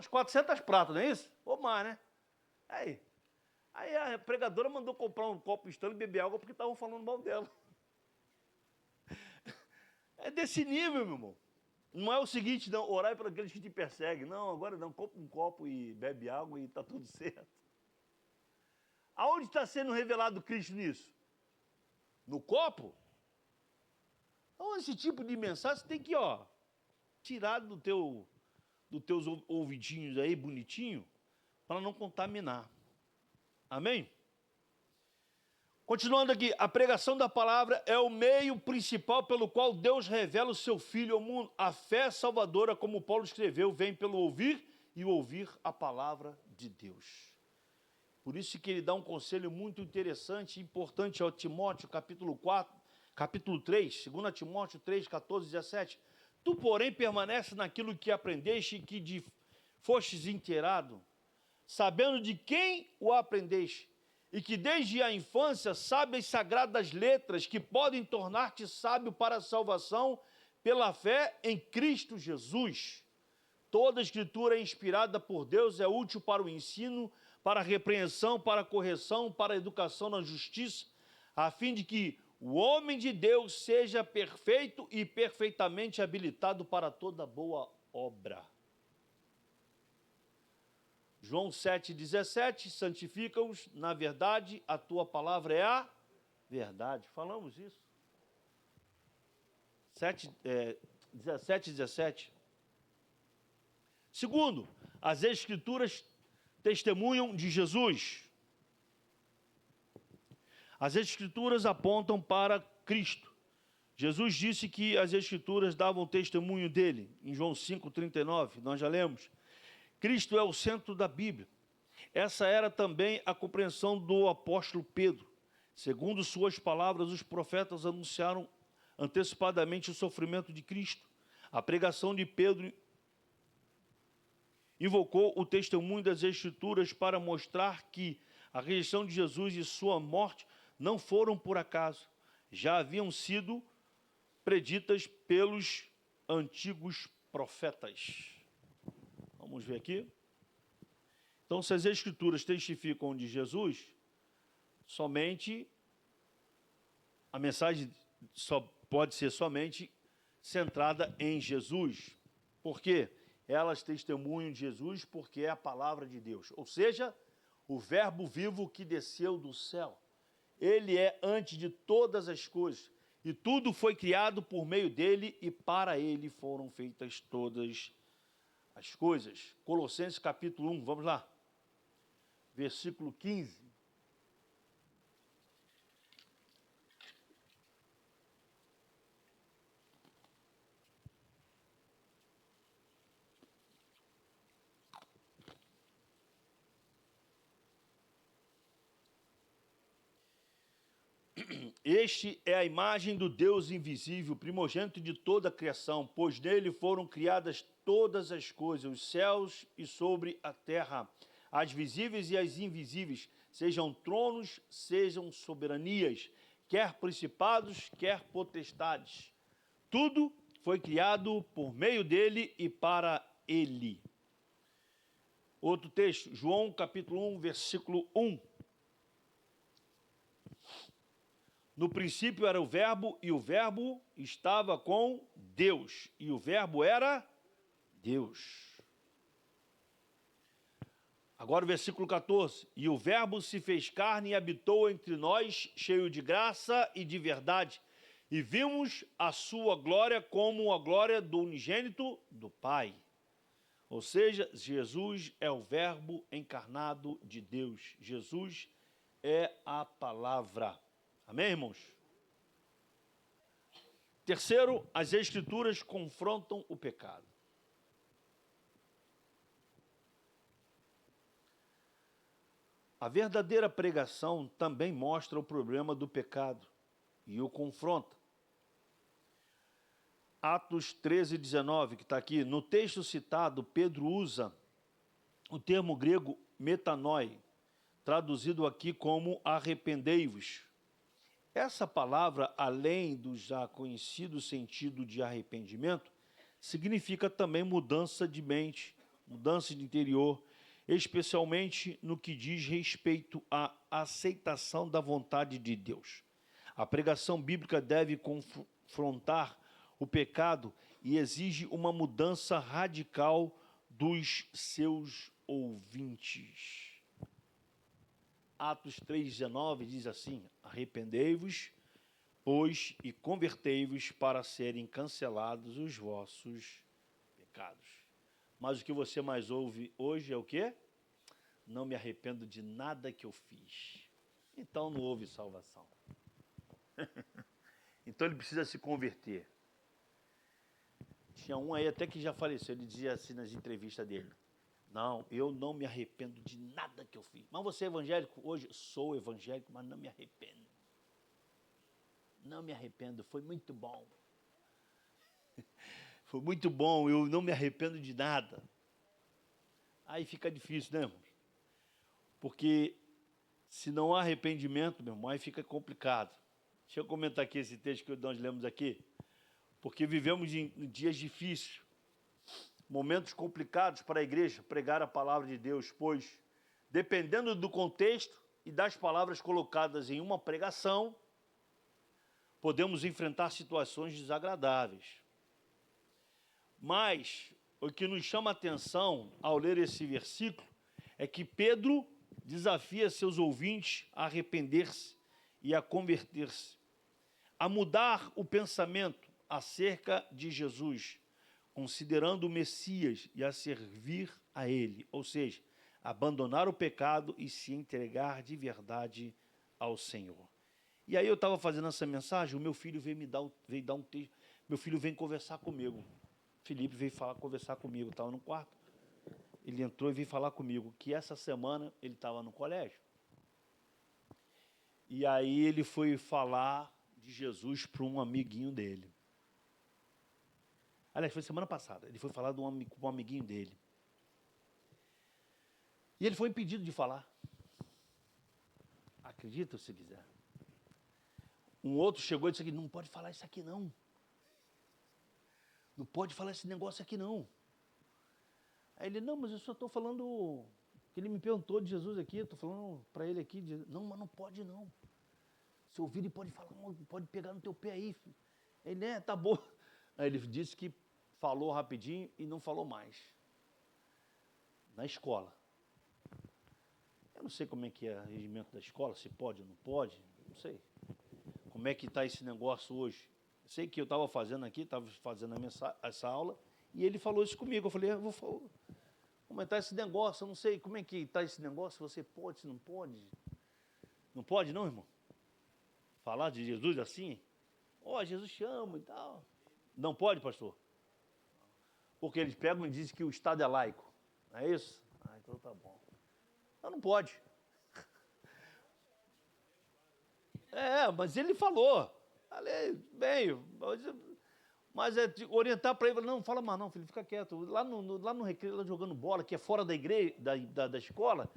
Uns 400 pratas, não é isso? Ou mais, né? Aí a pregadora mandou comprar um copo Stanley e beber água porque estavam falando mal dela. É desse nível, meu irmão. Não é o seguinte, não, orar para aqueles que te perseguem. Não, agora não, compra um copo e bebe água e está tudo certo. Aonde está sendo revelado Cristo nisso? No copo? Então esse tipo de mensagem você tem que, tirar dos teus ouvidinhos aí, bonitinho, para não contaminar. Amém? Continuando aqui, a pregação da palavra é o meio principal pelo qual Deus revela o seu Filho ao mundo. A fé salvadora, como Paulo escreveu, vem pelo ouvir e ouvir a palavra de Deus. Por isso que ele dá um conselho muito interessante e importante ao Timóteo, capítulo 3, 2 Timóteo 3, 14 17. Tu, porém, permanece naquilo que aprendeste e que fostes inteirado, sabendo de quem o aprendeste, e que desde a infância sabe as sagradas letras que podem tornar-te sábio para a salvação pela fé em Cristo Jesus. Toda a escritura é inspirada por Deus, é útil para o ensino, para a repreensão, para a correção, para a educação na justiça, a fim de que o homem de Deus seja perfeito e perfeitamente habilitado para toda boa obra. João 7,17, santifica-os na verdade, a tua palavra é a verdade. Falamos isso. 17. Segundo, as Escrituras testemunham de Jesus. As Escrituras apontam para Cristo. Jesus disse que as Escrituras davam testemunho dele. Em João 5,39, nós já lemos. Cristo é o centro da Bíblia. Essa era também a compreensão do apóstolo Pedro. Segundo suas palavras, os profetas anunciaram antecipadamente o sofrimento de Cristo. A pregação de Pedro invocou o testemunho das Escrituras para mostrar que a rejeição de Jesus e sua morte não foram por acaso. Já haviam sido preditas pelos antigos profetas. Vamos ver aqui. Então, se as Escrituras testificam de Jesus, somente a mensagem só pode ser somente centrada em Jesus. Por quê? Elas testemunham de Jesus porque é a palavra de Deus. Ou seja, o verbo vivo que desceu do céu. Ele é antes de todas as coisas. E tudo foi criado por meio dele e para ele foram feitas todas as coisas. Colossenses capítulo 1, vamos lá. Versículo 15. Este é a imagem do Deus invisível, primogênito de toda a criação, pois nele foram criadas todas as coisas, os céus e sobre a terra, as visíveis e as invisíveis, sejam tronos, sejam soberanias, quer principados, quer potestades. Tudo foi criado por meio dele e para ele. Outro texto, João capítulo 1, versículo 1. No princípio era o verbo, e o verbo estava com Deus, e o verbo era Deus. Agora o versículo 14. E o verbo se fez carne e habitou entre nós, cheio de graça e de verdade. E vimos a sua glória como a glória do unigênito do Pai. Ou seja, Jesus é o verbo encarnado de Deus. Jesus é a palavra. Amém, irmãos? Terceiro, as Escrituras confrontam o pecado. A verdadeira pregação também mostra o problema do pecado e o confronta. Atos 13, 19, que está aqui. No texto citado, Pedro usa o termo grego metanoi, traduzido aqui como arrependei-vos. Essa palavra, além do já conhecido sentido de arrependimento, significa também mudança de mente, mudança de interior, especialmente no que diz respeito à aceitação da vontade de Deus. A pregação bíblica deve confrontar o pecado e exige uma mudança radical dos seus ouvintes. Atos 3,19 diz assim: arrependei-vos, pois, e convertei-vos para serem cancelados os vossos pecados. Mas o que você mais ouve hoje é o quê? Não me arrependo de nada que eu fiz. Então não houve salvação. Então ele precisa se converter. Tinha um aí até que já faleceu, ele dizia assim nas entrevistas dele: não, eu não me arrependo de nada que eu fiz. Mas você é evangélico? Hoje sou evangélico, mas não me arrependo. Não me arrependo, foi muito bom. Foi muito bom, eu não me arrependo de nada. Aí fica difícil, né, irmão? Porque se não há arrependimento, meu irmão, aí fica complicado. Deixa eu comentar aqui esse texto que nós lemos aqui. Porque vivemos em dias difíceis, momentos complicados para a igreja pregar a palavra de Deus, pois, dependendo do contexto e das palavras colocadas em uma pregação, podemos enfrentar situações desagradáveis. Mas o que nos chama a atenção ao ler esse versículo é que Pedro desafia seus ouvintes a arrepender-se e a converter-se, a mudar o pensamento acerca de Jesus, considerando o Messias, e a servir a Ele, ou seja, abandonar o pecado e se entregar de verdade ao Senhor. E aí eu estava fazendo essa mensagem, o meu filho veio dar um texto, meu filho veio conversar comigo. Felipe veio conversar comigo, estava no quarto. Ele entrou e veio falar comigo que essa semana ele estava no colégio. E aí ele foi falar de Jesus para um amiguinho dele. Aliás, foi semana passada. Ele foi falar com um amiguinho dele. E ele foi impedido de falar. Acredita se quiser. Um outro chegou e disse aqui: não pode falar isso aqui não. Não pode falar esse negócio aqui não. Aí ele: não, mas eu só estou falando, que ele me perguntou de Jesus aqui, eu estou falando para ele aqui. Não, mas não pode não. Se ouvir, ele pode falar, pode pegar no teu pé aí. Ele: tá bom. Aí ele disse que falou rapidinho e não falou mais. Na escola. Eu não sei como é que é o regimento da escola, se pode ou não pode, não sei. Como é que está esse negócio hoje? Eu sei que eu estava fazendo aqui, estava fazendo essa aula, e ele falou isso comigo. Eu falei: eu vou comentar esse negócio, eu não sei como é que está esse negócio, se você pode, se não pode. Não pode não, irmão? Falar de Jesus assim? Jesus chama e tal. Não pode, pastor? Porque eles pegam e dizem que o Estado é laico. Não é isso? Então tá bom. Não pode. Mas ele falou. Falei, bem, mas orientar para ele: não fala mais não, filho, fica quieto. Lá no recreio, lá jogando bola, que é fora da igreja, da escola,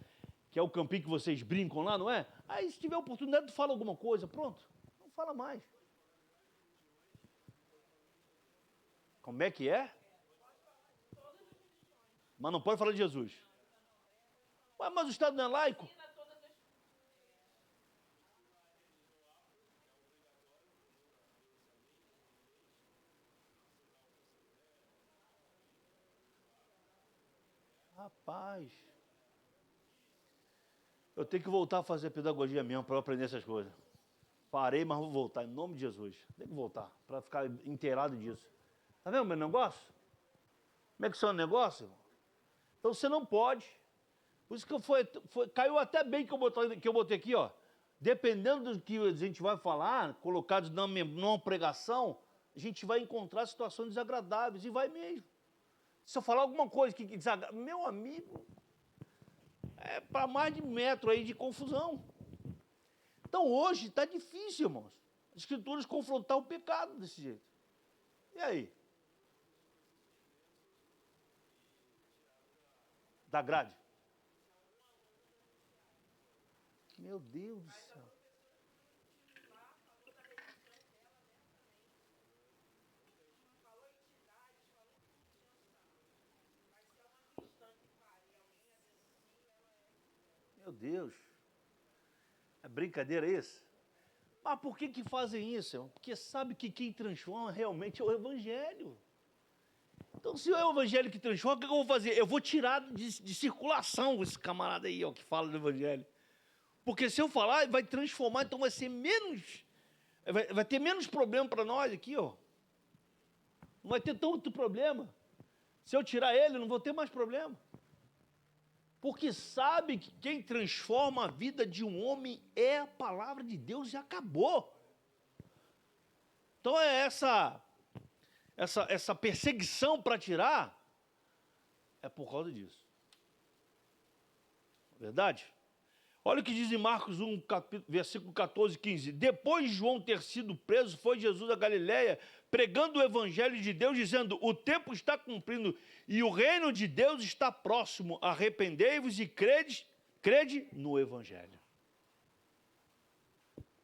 que é o campinho que vocês brincam lá, não é? Aí se tiver oportunidade, tu fala alguma coisa, pronto. Não fala mais. Como é que é? Mas não pode falar de Jesus. Mas o Estado não é laico? Rapaz, eu tenho que voltar a fazer pedagogia mesmo para eu aprender essas coisas. Parei, mas vou voltar, em nome de Jesus. Tem que voltar, para ficar inteirado disso. Tá vendo o meu negócio? Como é que são o negócio? Então você não pode. Por isso que caiu até bem que eu botei aqui, ó. Dependendo do que a gente vai falar, colocados numa pregação, a gente vai encontrar situações desagradáveis, e vai mesmo. Se eu falar alguma coisa que desagrada, meu amigo, é para mais de metro aí de confusão. Então hoje está difícil, irmãos, as escrituras confrontar o pecado desse jeito. E aí? Da grade. Meu Deus do céu. Deus, é brincadeira isso? Mas por que fazem isso, irmão? Porque sabe que quem transforma realmente é o Evangelho. Então, se é o Evangelho que transforma, o que eu vou fazer? Eu vou tirar de circulação esse camarada aí, ó, que fala do Evangelho. Porque se eu falar, vai transformar, então vai ser menos... Vai ter menos problema para nós aqui, ó. Não vai ter tanto problema. Se eu tirar ele, não vou ter mais problema. Porque sabe que quem transforma a vida de um homem é a palavra de Deus e acabou. Então é essa perseguição para tirar, é por causa disso. Verdade? Olha o que diz em Marcos 1, versículo 14 e 15. Depois de João ter sido preso, foi Jesus a Galiléia, pregando o evangelho de Deus, dizendo: o tempo está cumprindo e o reino de Deus está próximo. Arrependei-vos e crede no evangelho.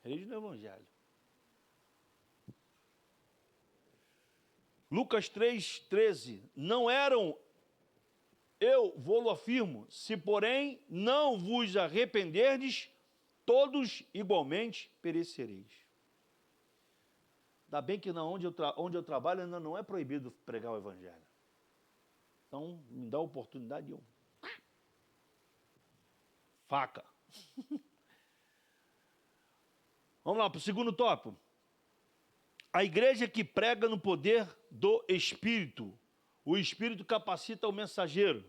Crede no evangelho. Lucas 3,13. Não eram... Eu vou-lo afirmo, se porém não vos arrependerdes, todos igualmente perecereis. Ainda bem que onde eu trabalho ainda não é proibido pregar o evangelho. Então, me dá a oportunidade de eu... Faca. Vamos lá para o segundo tópico. A igreja que prega no poder do Espírito. O Espírito capacita o mensageiro.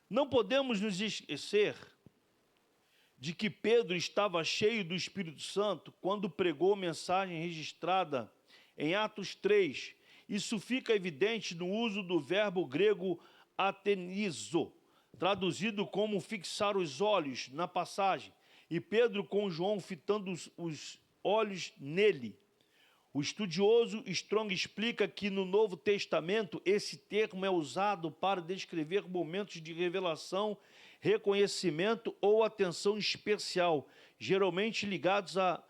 Não podemos nos esquecer de que Pedro estava cheio do Espírito Santo quando pregou a mensagem registrada em Atos 3. Isso fica evidente no uso do verbo grego atenizo, traduzido como fixar os olhos na passagem, e Pedro com João fitando os olhos nele. O estudioso Strong explica que no Novo Testamento esse termo é usado para descrever momentos de revelação, reconhecimento ou atenção especial, geralmente ligados a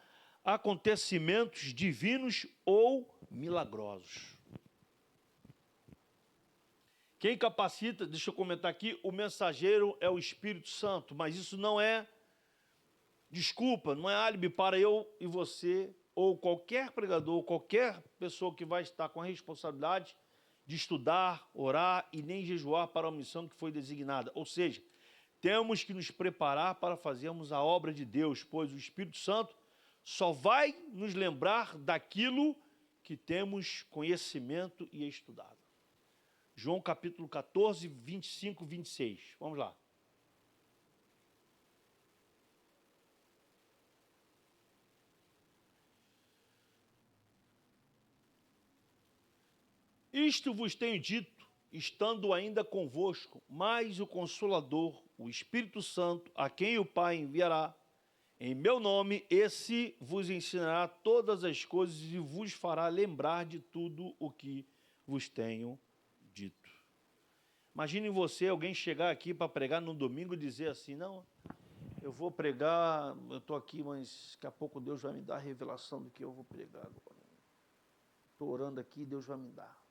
acontecimentos divinos ou milagrosos. Quem capacita, deixa eu comentar aqui, o mensageiro é o Espírito Santo, mas isso não é desculpa, não é álibi para eu e você, ou qualquer pregador, qualquer pessoa que vai estar com a responsabilidade de estudar, orar e nem jejuar para a missão que foi designada. Ou seja, temos que nos preparar para fazermos a obra de Deus, pois o Espírito Santo só vai nos lembrar daquilo que temos conhecimento e estudado. João capítulo 14, 25, 26. Vamos lá. Isto vos tenho dito, estando ainda convosco, mas o Consolador, o Espírito Santo, a quem o Pai enviará, em meu nome, esse vos ensinará todas as coisas e vos fará lembrar de tudo o que vos tenho dito. Imagine você, alguém chegar aqui para pregar no domingo e dizer assim: não, eu vou pregar, eu estou aqui, mas daqui a pouco Deus vai me dar a revelação do que eu vou pregar agora. Estou orando aqui, Deus vai me dar.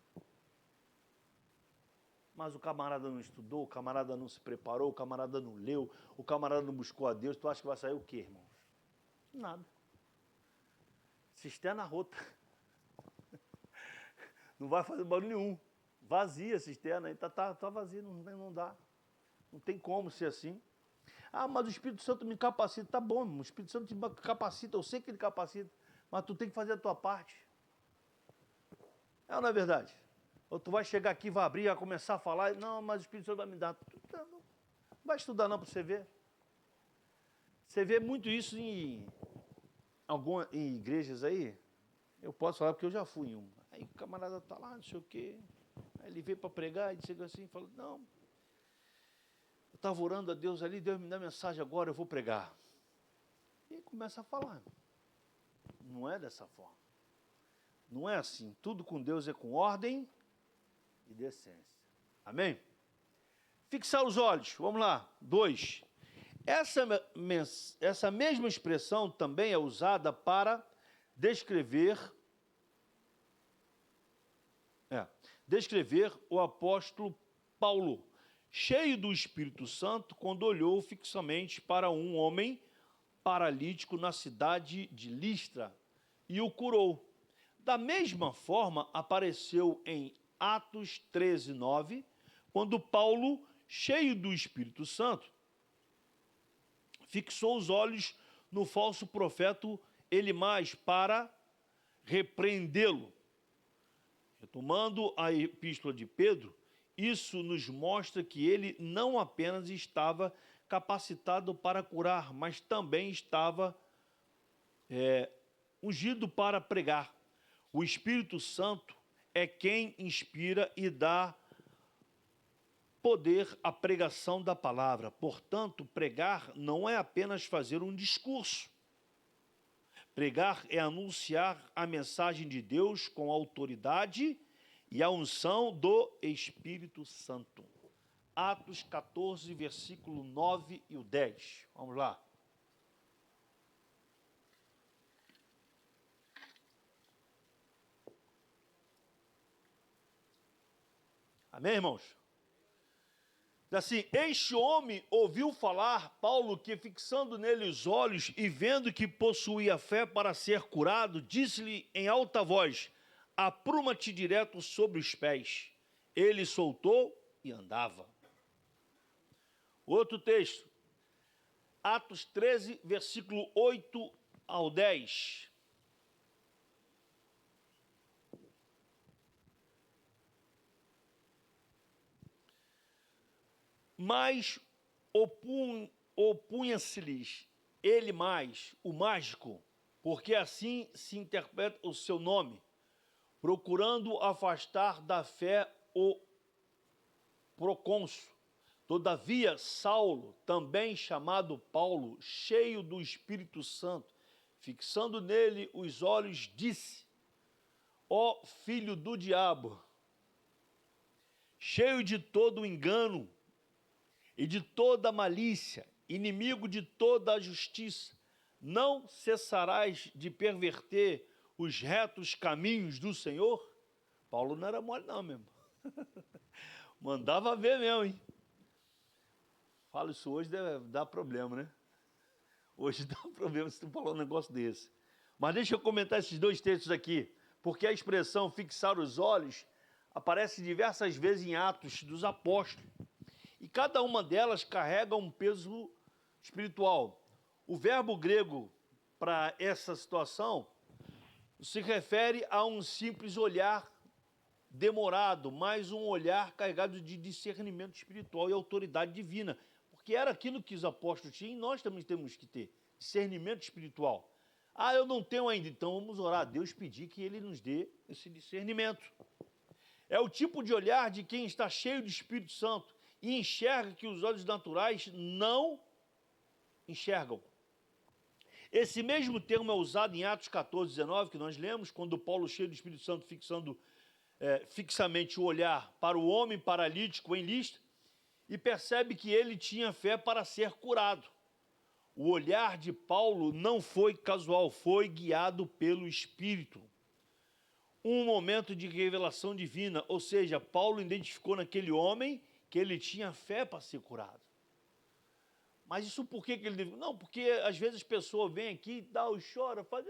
Mas o camarada não estudou, o camarada não se preparou, o camarada não leu, o camarada não buscou a Deus. Tu acha que vai sair o quê, irmãos? Nada. Cisterna rota. Não vai fazer barulho nenhum. Vazia a cisterna, aí tá vazia, não dá. Não tem como ser assim. Ah, mas o Espírito Santo me capacita. Tá bom, o Espírito Santo te capacita, eu sei que ele capacita, mas tu tem que fazer a tua parte. É ou não é verdade? Ou tu vai chegar aqui, vai abrir, vai começar a falar, não, mas o Espírito Santo vai me dar. Não vai estudar não para você ver. Você vê muito isso em igrejas aí. Eu posso falar porque eu já fui em uma. Aí o camarada está lá, não sei o quê. Aí ele veio para pregar e chega assim e fala: não, eu estava orando a Deus ali, Deus me dá mensagem agora, eu vou pregar. E começa a falar. Não é dessa forma. Não é assim. Tudo com Deus é com ordem e decência. Amém? Fixar os olhos. Vamos lá. 2. Essa mesma expressão também é usada para descrever o apóstolo Paulo, cheio do Espírito Santo, quando olhou fixamente para um homem paralítico na cidade de Listra e o curou. Da mesma forma, apareceu em Atos 13, 9, quando Paulo, cheio do Espírito Santo, fixou os olhos no falso profeta Elimás para repreendê-lo. Retomando a epístola de Pedro, isso nos mostra que ele não apenas estava capacitado para curar, mas também estava ungido para pregar. O Espírito Santo é quem inspira e dá poder à pregação da palavra. Portanto, pregar não é apenas fazer um discurso. Pregar é anunciar a mensagem de Deus com autoridade e a unção do Espírito Santo. Atos 14, versículo 9 e o 10. Vamos lá. Amém, irmãos? Assim, este homem ouviu falar, Paulo, que fixando nele os olhos e vendo que possuía fé para ser curado, disse-lhe em alta voz, apruma-te direto sobre os pés. Ele soltou e andava. Outro texto, Atos 13, versículo 8 ao 10. Mas opunha-se-lhes ele mais, o mágico, porque assim se interpreta o seu nome, procurando afastar da fé o procônsul. Todavia, Saulo, também chamado Paulo, cheio do Espírito Santo, fixando nele os olhos, disse, ó filho do diabo, cheio de todo o engano e de toda malícia, inimigo de toda a justiça, não cessarás de perverter os retos caminhos do Senhor? Paulo não era mole não, meu irmão. Mandava ver mesmo, hein? Falo isso hoje, deve dar problema, né? Hoje dá problema se tu falar um negócio desse. Mas deixa eu comentar esses dois textos aqui, porque a expressão fixar os olhos aparece diversas vezes em Atos dos Apóstolos. E cada uma delas carrega um peso espiritual. O verbo grego para essa situação se refere a um simples olhar demorado, mas um olhar carregado de discernimento espiritual e autoridade divina. Porque era aquilo que os apóstolos tinham e nós também temos que ter, discernimento espiritual. Ah, eu não tenho ainda, então vamos orar a Deus, pedir que Ele nos dê esse discernimento. É o tipo de olhar de quem está cheio de Espírito Santo e enxerga que os olhos naturais não enxergam. Esse mesmo termo é usado em Atos 14, 19, que nós lemos, quando Paulo, cheio do Espírito Santo, fixando fixamente o olhar para o homem paralítico em Listra, e percebe que ele tinha fé para ser curado. O olhar de Paulo não foi casual, foi guiado pelo Espírito. Um momento de revelação divina, ou seja, Paulo identificou naquele homem que ele tinha fé para ser curado. Mas isso por que ele... Não, porque às vezes as pessoas vêm aqui, dá o chora, faz...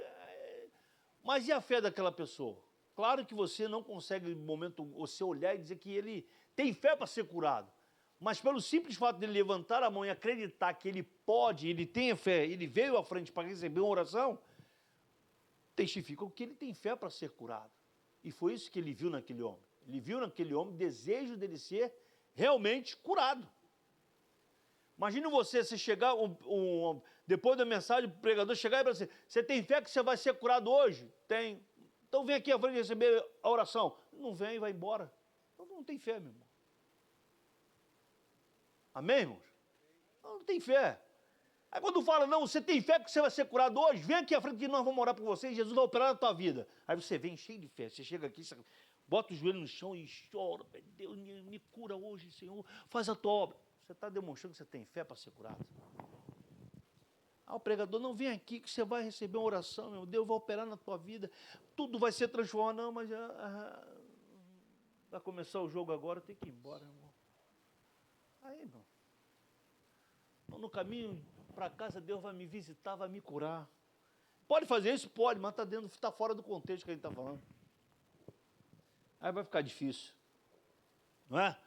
Mas e a fé daquela pessoa? Claro que você não consegue, no momento, você olhar e dizer que ele tem fé para ser curado. Mas pelo simples fato de ele levantar a mão e acreditar que ele pode, ele tem fé, ele veio à frente para receber uma oração, testifica que ele tem fé para ser curado. E foi isso que ele viu naquele homem. Ele viu naquele homem o desejo dele ser realmente curado. Imagina você chegar, depois da mensagem, o pregador chegar e falar assim, você tem fé que você vai ser curado hoje? Tem. Então vem aqui à frente receber a oração. Não vem, vai embora. Então não tem fé, meu irmão. Amém, irmãos? Não tem fé. Aí quando fala, não, você tem fé que você vai ser curado hoje? Vem aqui à frente que nós vamos orar por você e Jesus vai operar na tua vida. Aí você vem cheio de fé, você chega aqui, você bota o joelho no chão e chora. Deus, me cura hoje, Senhor, faz a tua obra. Você está demonstrando que você tem fé para ser curado. Ah, o pregador, não vem aqui que você vai receber uma oração, meu Deus, vai operar na tua vida, tudo vai ser transformado. Não, mas vai começar o jogo agora, tem que ir embora, irmão. Aí, irmão, no caminho para casa, Deus vai me visitar, vai me curar. Pode fazer isso? Pode, mas está fora do contexto que a gente está falando. Aí vai ficar difícil, não é?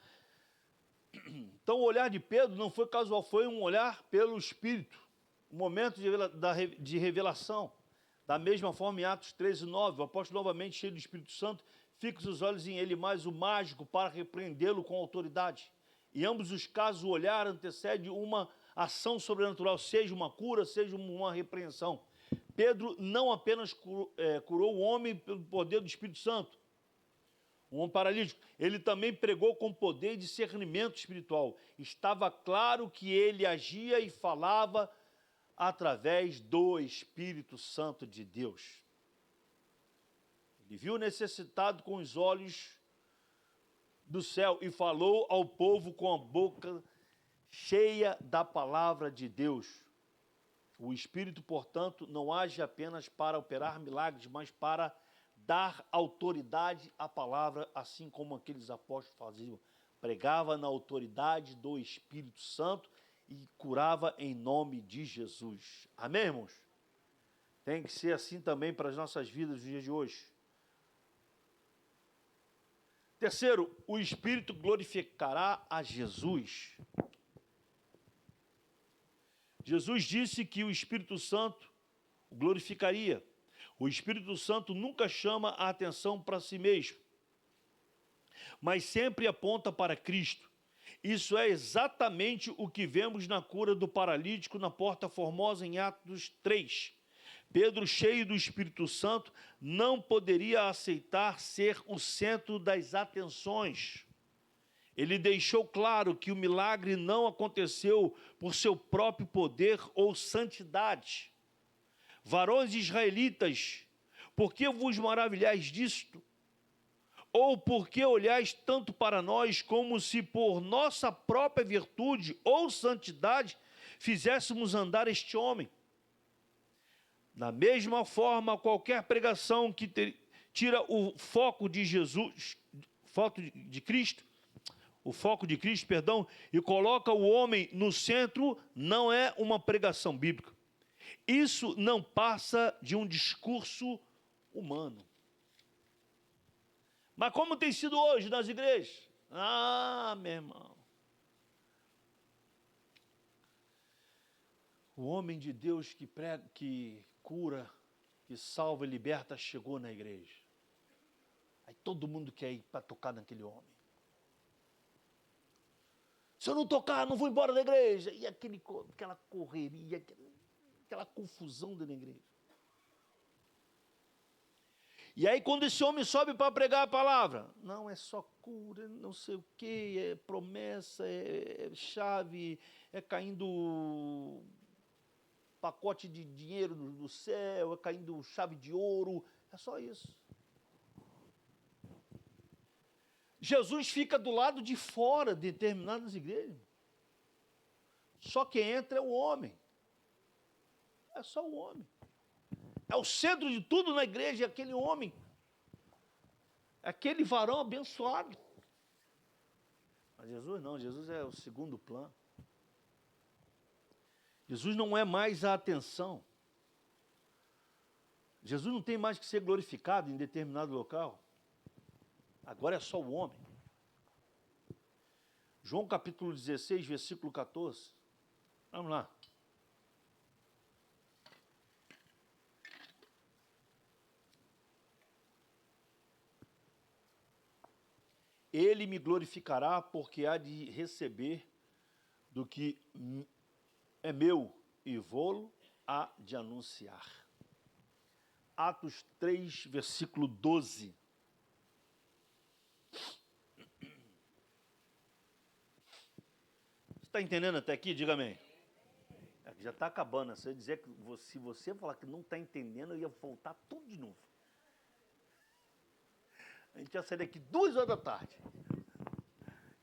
Então o olhar de Pedro não foi casual, foi um olhar pelo Espírito, um momento de revelação. Da mesma forma, em Atos 13:9, o apóstolo novamente cheio do Espírito Santo, fixa os olhos em ele mais o mágico para repreendê-lo com autoridade. Em ambos os casos, o olhar antecede uma ação sobrenatural, seja uma cura, seja uma repreensão. Pedro não apenas curou o homem pelo poder do Espírito Santo, um homem paralítico, ele também pregou com poder e discernimento espiritual. Estava claro que ele agia e falava através do Espírito Santo de Deus. Ele viu necessitado com os olhos do céu e falou ao povo com a boca cheia da palavra de Deus. O Espírito, portanto, não age apenas para operar milagres, mas para dar autoridade à palavra, assim como aqueles apóstolos faziam. Pregava na autoridade do Espírito Santo e curava em nome de Jesus. Amém, irmãos? Tem que ser assim também para as nossas vidas nos dias de hoje. Terceiro, o Espírito glorificará a Jesus. Jesus disse que o Espírito Santo o glorificaria. O Espírito Santo nunca chama a atenção para si mesmo, mas sempre aponta para Cristo. Isso é exatamente o que vemos na cura do paralítico na Porta Formosa em Atos 3. Pedro, cheio do Espírito Santo, não poderia aceitar ser o centro das atenções. Ele deixou claro que o milagre não aconteceu por seu próprio poder ou santidade. Varões israelitas, por que vos maravilhais disto? Ou por que olhais tanto para nós como se por nossa própria virtude ou santidade fizéssemos andar este homem? Da mesma forma, qualquer pregação que tira o foco de Jesus, o foco de Cristo, e coloca o homem no centro, não é uma pregação bíblica. Isso não passa de um discurso humano. Mas como tem sido hoje nas igrejas? Ah, meu irmão. O homem de Deus que prega, que cura, que salva e liberta, chegou na igreja. Aí todo mundo quer ir para tocar naquele homem. Se eu não tocar, não vou embora da igreja. E aquela correria, aquela confusão dentro da igreja. E aí quando esse homem sobe para pregar a palavra, não, é só cura, não sei o quê, é promessa, é chave, é caindo pacote de dinheiro do céu, é caindo chave de ouro, é só isso. Jesus fica do lado de fora de determinadas igrejas. Só quem entra é o homem. É só o homem. É o centro de tudo na igreja, é aquele homem. É aquele varão abençoado. Mas Jesus não, Jesus é o segundo plano. Jesus não é mais a atenção. Jesus não tem mais que ser glorificado em determinado local. Agora é só o homem. João capítulo 16, versículo 14. Vamos lá. Ele me glorificará, porque há de receber do que é meu e vou-lo há de anunciar. Atos 3, versículo 12. Você está entendendo até aqui? Diga amém. Já está acabando. Se eu dizer que se você falar que não está entendendo, eu ia voltar tudo de novo. A gente ia sair daqui 2 horas da tarde.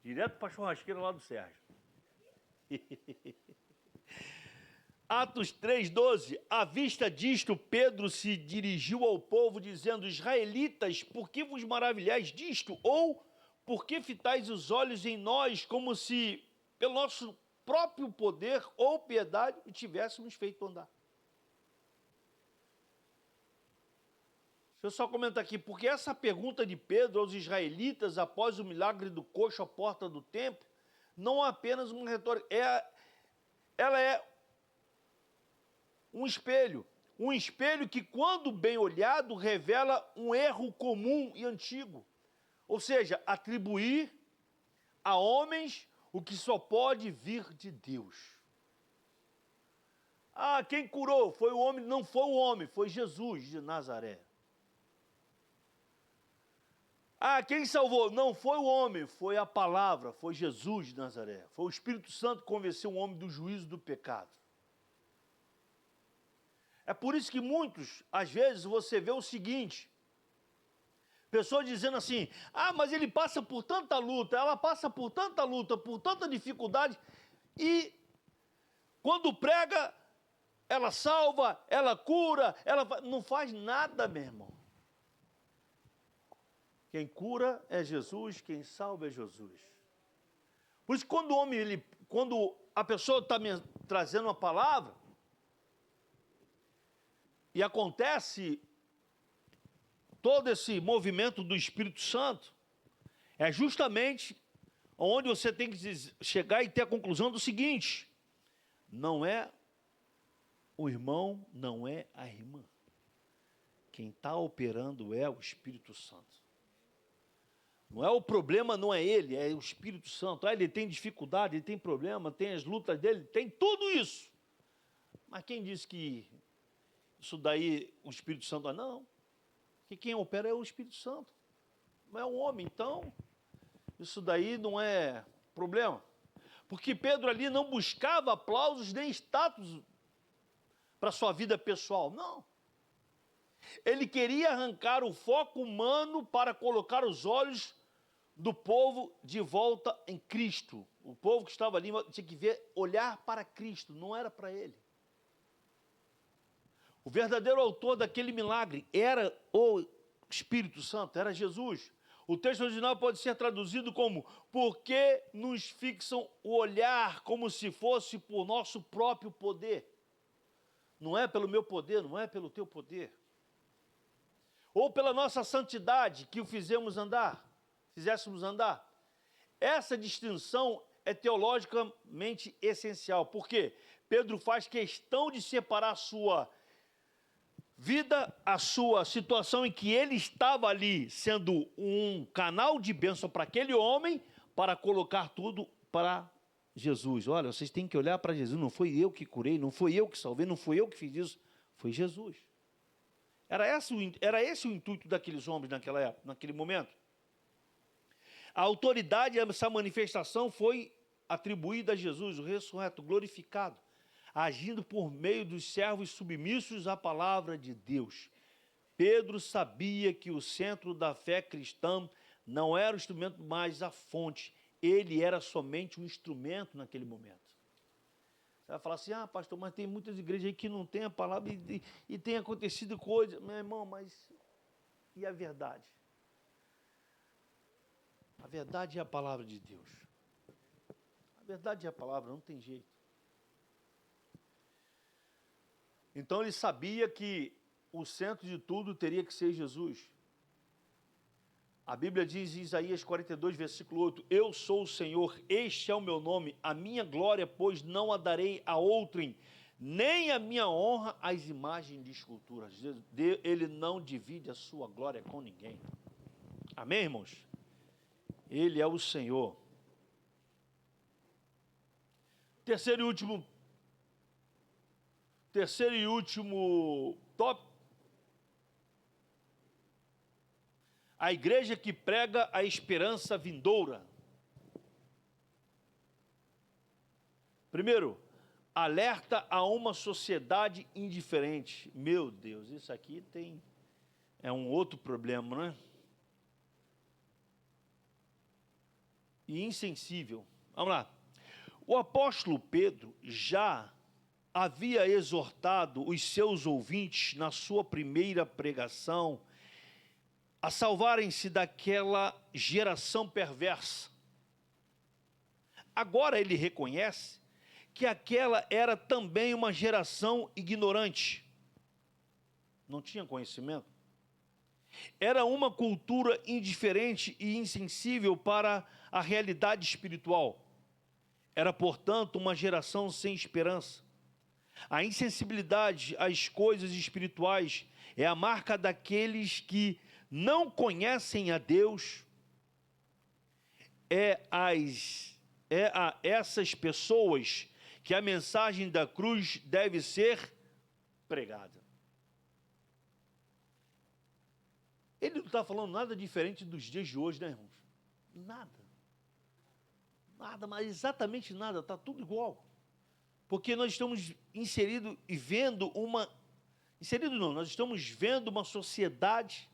Direto para a churrasqueira lá do Sérgio. Atos 3,12. À vista disto, Pedro se dirigiu ao povo, dizendo: Israelitas, por que vos maravilhais disto? Ou por que fitais os olhos em nós, como se pelo nosso próprio poder ou piedade, o tivéssemos feito andar. Deixa eu só comentar aqui, porque essa pergunta de Pedro aos israelitas após o milagre do coxo à porta do templo, não é apenas uma retórica, ela é um espelho que, quando bem olhado, revela um erro comum e antigo. Ou seja, atribuir a homens o que só pode vir de Deus. Ah, quem curou foi o homem, não foi o homem, foi Jesus de Nazaré. Ah, quem salvou? Não foi o homem, foi a palavra, foi Jesus de Nazaré. Foi o Espírito Santo que convenceu o homem do juízo do pecado. É por isso que muitos, às vezes, você vê o seguinte, pessoas dizendo assim, ah, mas ele passa por tanta luta, ela passa por tanta luta, por tanta dificuldade, e quando prega, ela salva, ela cura, ela não faz nada, meu irmão. Quem cura é Jesus, quem salva é Jesus. Por isso, quando a pessoa está me trazendo uma palavra, e acontece todo esse movimento do Espírito Santo, é justamente onde você tem que chegar e ter a conclusão do seguinte: não é o irmão, não é a irmã. Quem está operando é o Espírito Santo. Não é o problema, não é ele, é o Espírito Santo. Ah, ele tem dificuldade, ele tem problema, tem as lutas dele, tem tudo isso. Mas quem disse que isso daí o Espírito Santo... Não, que quem opera é o Espírito Santo. Não é o homem, então isso daí não é problema. Porque Pedro ali não buscava aplausos nem status para sua vida pessoal, não. Ele queria arrancar o foco humano para colocar os olhos do povo de volta em Cristo. O povo que estava ali tinha que olhar para Cristo, não era para ele. O verdadeiro autor daquele milagre era o Espírito Santo, era Jesus. O texto original pode ser traduzido como: porque nos fixam o olhar como se fosse por nosso próprio poder. Não é pelo meu poder, não é pelo teu poder. Ou pela nossa santidade que o fizéssemos andar. Essa distinção é teologicamente essencial. Por quê? Pedro faz questão de separar a sua vida, a sua situação em que ele estava ali, sendo um canal de bênção para aquele homem, para colocar tudo para Jesus. Olha, vocês têm que olhar para Jesus. Não foi eu que curei, não foi eu que salvei, não foi eu que fiz isso, foi Jesus. Era esse o intuito daqueles homens naquela época, naquele momento. A autoridade, essa manifestação foi atribuída a Jesus, o ressurreto, glorificado, agindo por meio dos servos submissos à palavra de Deus. Pedro sabia que o centro da fé cristã não era o instrumento, mas a fonte. Ele era somente um instrumento naquele momento. Você vai falar assim: ah, pastor, mas tem muitas igrejas aí que não tem a palavra e tem acontecido coisas. Meu irmão, mas e a verdade? A verdade é a palavra de Deus. A verdade é a palavra, não tem jeito. Então ele sabia que o centro de tudo teria que ser Jesus. A Bíblia diz em Isaías 42, versículo 8: eu sou o Senhor, este é o meu nome, a minha glória, pois não a darei a outrem, nem a minha honra às imagens de esculturas. Ele não divide a sua glória com ninguém. Amém, irmãos? Ele é o Senhor. Terceiro e último tópico. A igreja que prega a esperança vindoura. Primeiro, alerta a uma sociedade indiferente. Meu Deus, isso aqui é um outro problema, não é? E insensível. Vamos lá. O apóstolo Pedro já havia exortado os seus ouvintes na sua primeira pregação a salvarem-se daquela geração perversa, Agora ele reconhece que aquela era também uma geração ignorante. Não tinha conhecimento. Era uma cultura indiferente e insensível para a realidade espiritual. Era, portanto, uma geração sem esperança. A insensibilidade às coisas espirituais é a marca daqueles que não conhecem a Deus. É a essas pessoas que a mensagem da cruz deve ser pregada. Ele não está falando nada diferente dos dias de hoje, né, irmãos? Nada. Nada, mas exatamente nada, está tudo igual. Porque nós estamos inseridos e vendo uma... Inserido não, nós estamos vendo uma sociedade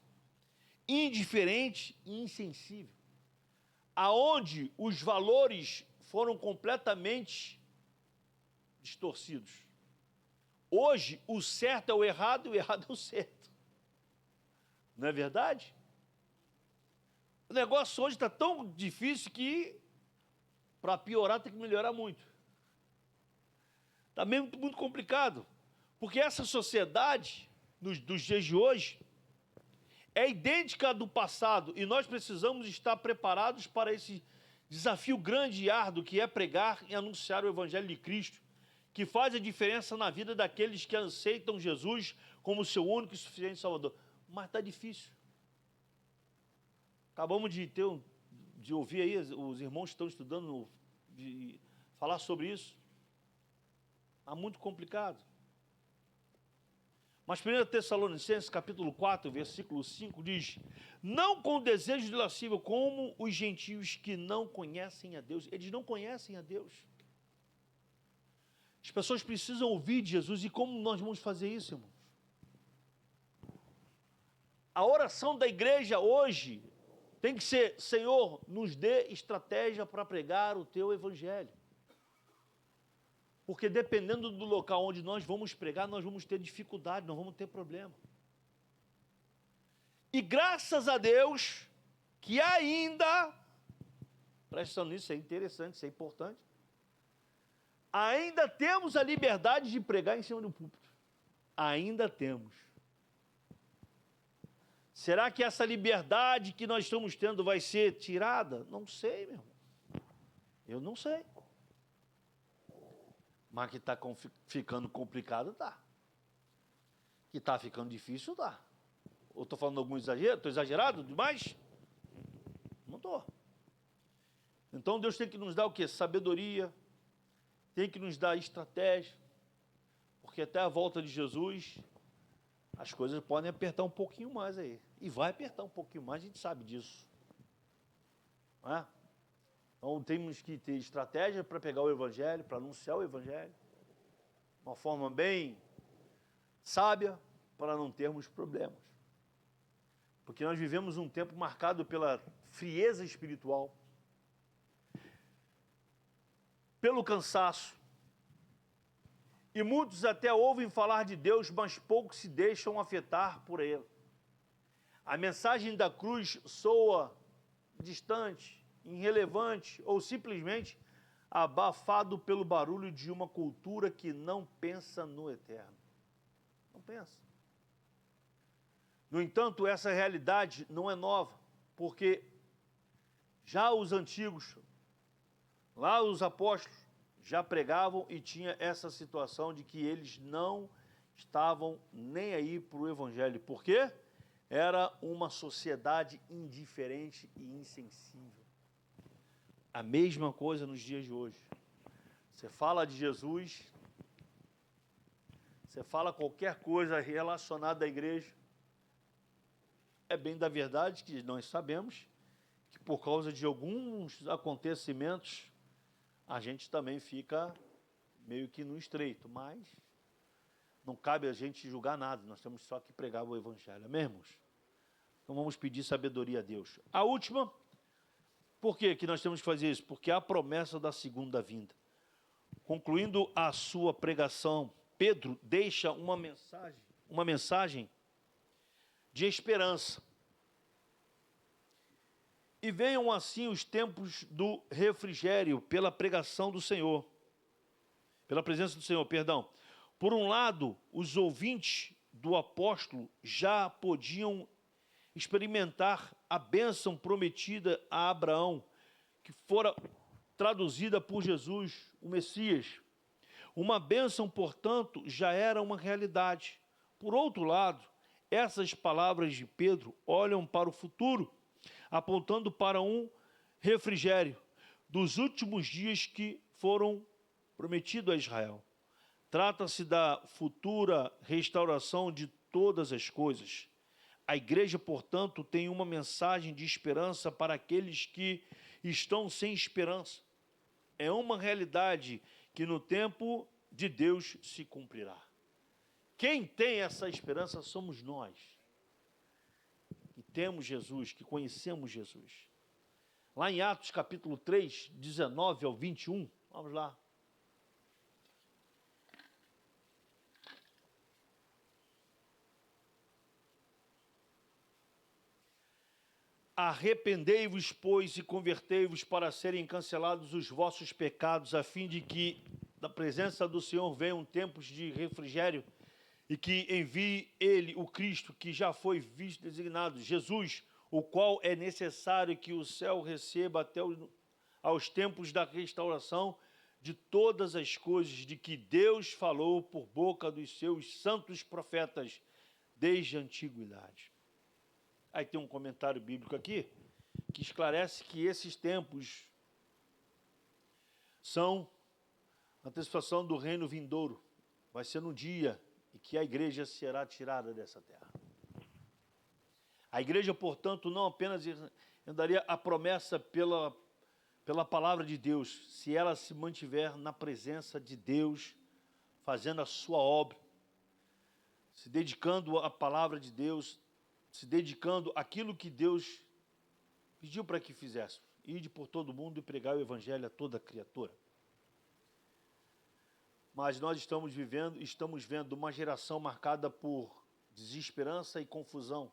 indiferente e insensível, aonde os valores foram completamente distorcidos. Hoje, o certo é o errado e o errado é o certo. Não é verdade? O negócio hoje está tão difícil que, para piorar, tem que melhorar muito. Está mesmo muito complicado. Porque essa sociedade, dos dias de hoje, é idêntica à do passado. E nós precisamos estar preparados para esse desafio grande e árduo que é pregar e anunciar o Evangelho de Cristo, que faz a diferença na vida daqueles que aceitam Jesus como seu único e suficiente Salvador. Mas está difícil. Acabamos de ouvir aí, os irmãos que estão estudando, de falar sobre isso. Está muito complicado. Mas 1 Tessalonicenses, capítulo 4, versículo 5, diz: não com desejo de lascívia, como os gentios que não conhecem a Deus. Eles não conhecem a Deus. As pessoas precisam ouvir de Jesus. E como nós vamos fazer isso, irmãos? A oração da igreja hoje tem que ser: Senhor, nos dê estratégia para pregar o teu evangelho. Porque dependendo do local onde nós vamos pregar, nós vamos ter dificuldade, nós vamos ter problema. E graças a Deus que ainda, presta atenção nisso, isso é interessante, isso é importante, ainda temos a liberdade de pregar em cima do púlpito. Ainda temos. Será que essa liberdade que nós estamos tendo vai ser tirada? Não sei, meu irmão. Eu não sei. Mas que está ficando complicado, tá. Que está ficando difícil, tá. Ou estou falando algum exagero? Estou exagerado demais? Não estou. Então Deus tem que nos dar o quê? Sabedoria. Tem que nos dar estratégia. Porque até a volta de Jesus, as coisas podem apertar um pouquinho mais aí. E vai apertar um pouquinho mais, a gente sabe disso. Não é? Então temos que ter estratégia para pegar o Evangelho, para anunciar o Evangelho. Uma forma bem sábia, para não termos problemas. Porque nós vivemos um tempo marcado pela frieza espiritual, pelo cansaço. E muitos até ouvem falar de Deus, mas poucos se deixam afetar por ele. A mensagem da cruz soa distante, irrelevante ou simplesmente abafado pelo barulho de uma cultura que não pensa no eterno. Não pensa. No entanto, essa realidade não é nova, porque já os antigos, lá os apóstolos, já pregavam e tinha essa situação de que eles não estavam nem aí para o Evangelho. Por quê? Era uma sociedade indiferente e insensível. A mesma coisa nos dias de hoje. Você fala de Jesus, você fala qualquer coisa relacionada à igreja, é bem da verdade que nós sabemos que por causa de alguns acontecimentos, a gente também fica meio que no estreito, mas não cabe a gente julgar nada, nós temos só que pregar o Evangelho, amém, irmãos? Então vamos pedir sabedoria a Deus. A última, por que nós temos que fazer isso? Porque há a promessa da segunda vinda. Concluindo a sua pregação, Pedro deixa uma mensagem de esperança. E venham assim os tempos do refrigério pela pregação do Senhor, pela presença do Senhor, perdão. Por um lado, os ouvintes do apóstolo já podiam experimentar a bênção prometida a Abraão, que fora traduzida por Jesus, o Messias. Uma bênção, portanto, já era uma realidade. Por outro lado, essas palavras de Pedro olham para o futuro, apontando para um refrigério dos últimos dias que foram prometidos a Israel. Trata-se da futura restauração de todas as coisas. A igreja, portanto, tem uma mensagem de esperança para aqueles que estão sem esperança. É uma realidade que no tempo de Deus se cumprirá. Quem tem essa esperança somos nós, que temos Jesus, que conhecemos Jesus. Lá em Atos capítulo 3, 19 ao 21, vamos lá. Arrependei-vos, pois, e convertei-vos para serem cancelados os vossos pecados, a fim de que da presença do Senhor venham tempos de refrigério e que envie Ele, o Cristo, que já foi visto designado, Jesus, o qual é necessário que o céu receba até aos tempos da restauração de todas as coisas de que Deus falou por boca dos seus santos profetas desde a antiguidade. Aí tem um comentário bíblico aqui que esclarece que esses tempos são antecipação do reino vindouro. Vai ser no dia em que a igreja será tirada dessa terra. A igreja, portanto, não apenas daria a promessa pela palavra de Deus, se ela se mantiver na presença de Deus, fazendo a sua obra, se dedicando à palavra de Deus, se dedicando àquilo que Deus pediu para que fizesse. Ide por todo mundo e pregar o evangelho a toda criatura. Mas nós estamos vendo uma geração marcada por desesperança e confusão.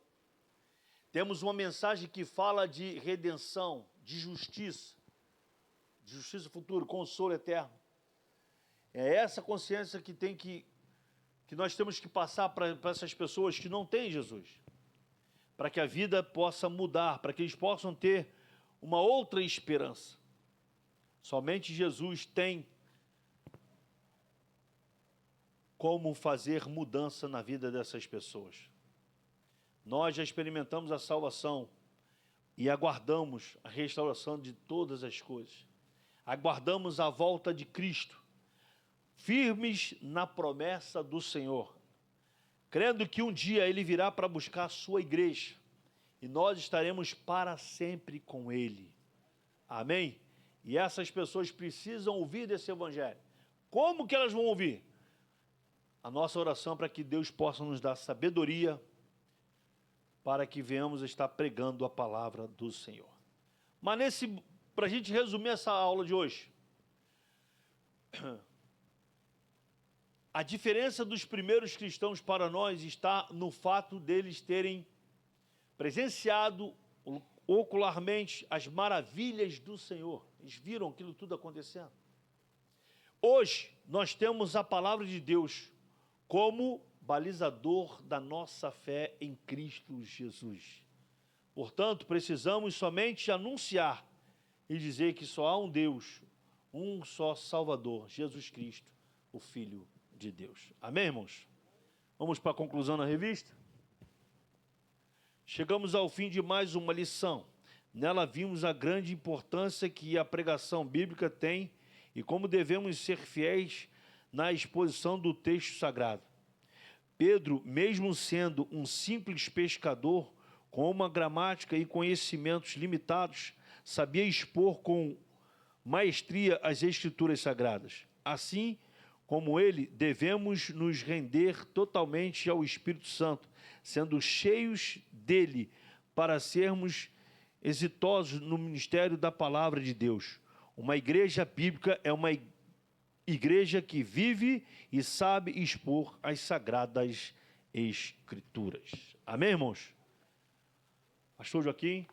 Temos uma mensagem que fala de redenção, de justiça futura, consolo eterno. É essa consciência que nós temos que passar para essas pessoas que não têm Jesus, para que a vida possa mudar, para que eles possam ter uma outra esperança. Somente Jesus tem como fazer mudança na vida dessas pessoas. Nós já experimentamos a salvação e aguardamos a restauração de todas as coisas. Aguardamos a volta de Cristo, firmes na promessa do Senhor, crendo que um dia Ele virá para buscar a sua igreja, e nós estaremos para sempre com Ele. Amém? E essas pessoas precisam ouvir desse evangelho. Como que elas vão ouvir? A nossa oração para que Deus possa nos dar sabedoria, para que venhamos estar pregando a palavra do Senhor. Mas para a gente resumir essa aula de hoje, a diferença dos primeiros cristãos para nós está no fato deles terem presenciado ocularmente as maravilhas do Senhor. Eles viram aquilo tudo acontecendo. Hoje, nós temos a palavra de Deus como balizador da nossa fé em Cristo Jesus. Portanto, precisamos somente anunciar e dizer que só há um Deus, um só Salvador, Jesus Cristo, o Filho de Deus. Amém, irmãos? Vamos para a conclusão da revista? Chegamos ao fim de mais uma lição. Nela vimos a grande importância que a pregação bíblica tem e como devemos ser fiéis na exposição do texto sagrado. Pedro, mesmo sendo um simples pescador, com uma gramática e conhecimentos limitados, sabia expor com maestria as Escrituras Sagradas. Assim como ele, devemos nos render totalmente ao Espírito Santo, sendo cheios dele para sermos exitosos no ministério da palavra de Deus. Uma igreja bíblica é uma igreja que vive e sabe expor as sagradas Escrituras. Amém, irmãos? Pastor Joaquim?